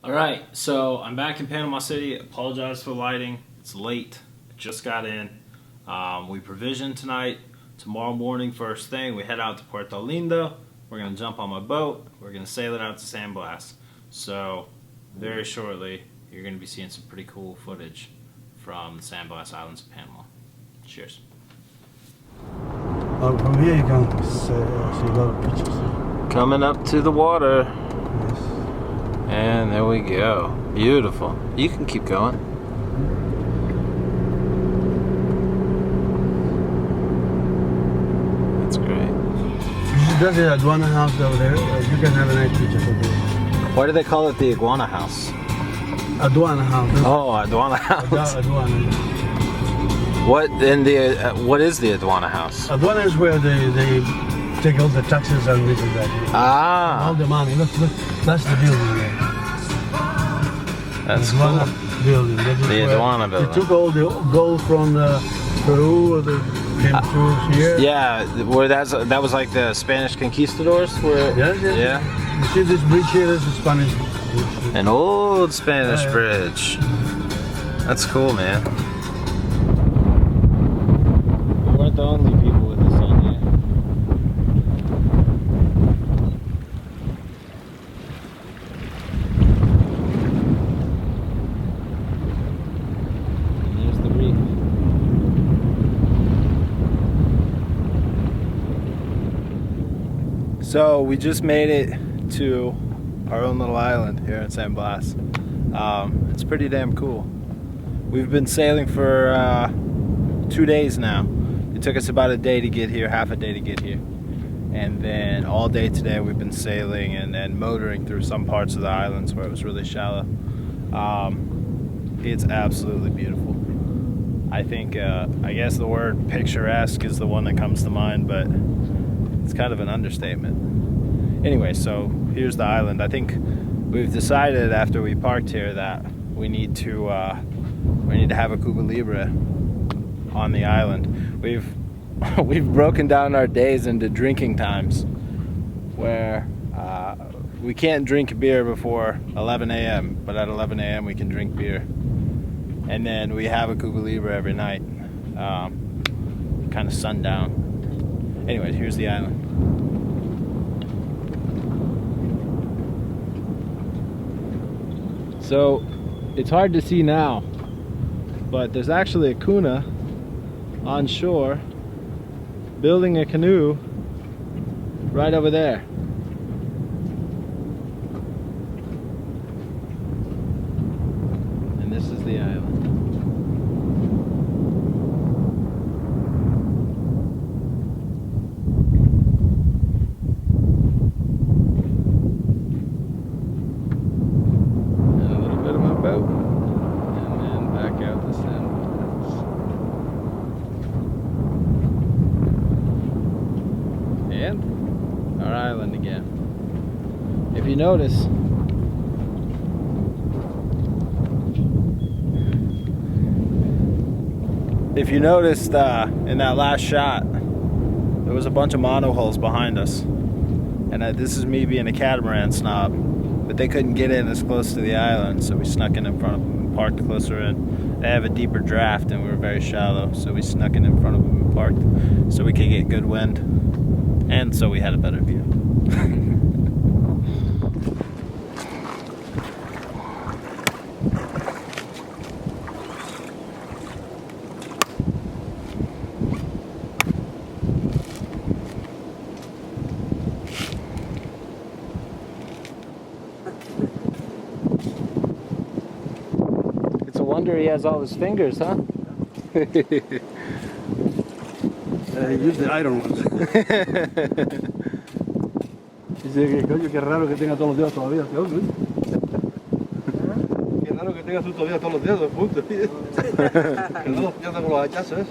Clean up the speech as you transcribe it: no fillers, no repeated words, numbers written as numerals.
Alright, so I'm back in Panama City. Apologize for the lighting. It's late. I just got in. We provisioned tonight. Tomorrow morning, first thing, we head out to Puerto Lindo. We're going to jump on my boat. We're going to sail it out to San Blas. So, very shortly, you're going to be seeing some pretty cool footage from the San Blas Islands of Panama. Cheers. From here you can see a lot of pictures. Coming up to the water. Yes. And there we go. Beautiful. You can keep going. That's great. There's the iguana house over there. You can have a nice picture for there. Why do they call it the iguana house? Iguana house. Oh, iguana house. Iguana. What is the iguana house? Iguana is where they take all the taxes and this and that. Ah. All the money. Look, that's the building there. That's the iguana cool. Building. The iguana building. They took all the gold from Peru, they came through here. Yeah, where that was like the Spanish conquistadors. Where Yes. Yeah. You see this bridge here? This is Spanish bridge. An old Spanish bridge. That's cool, man. We weren't the only people with this on here. And there's the reef. So we just made it to our own little island here in San Blas. It's pretty damn cool. We've been sailing for 2 days now. It took us about a day to get here, half a day to get here. And then all day today we've been sailing and then motoring through some parts of the islands where it was really shallow. It's absolutely beautiful. I think, I guess the word picturesque is the one that comes to mind, but it's kind of an understatement. Anyway, so here's the island. I think we've decided after we parked here that we need to have a Cuba Libre on the island. We've broken down our days into drinking times, where we can't drink beer before 11 a.m., but at 11 a.m. we can drink beer, and then we have a Cuba Libre every night, kind of sundown. Anyway, here's the island. So it's hard to see now, but there's actually a Kuna on shore building a canoe right over there. And this is the island. And then back out the San Blas. And our island again. If you notice, in that last shot, there was a bunch of monohulls behind us. And this is me being a catamaran snob, but they couldn't get in as close to the island, so we snuck in front of them and parked closer in. They have a deeper draft and we were very shallow, so we snuck in front of them and parked so we could get good wind, and so we had a better view. Wonder he has all his fingers, huh? He used the iron ones. Dice que coño, qué raro que tenga todos los dedos todavía, ¿te oyes? Qué raro que tenga tú todavía todos los dedos, punto. Que no los pierdas con los hachazos.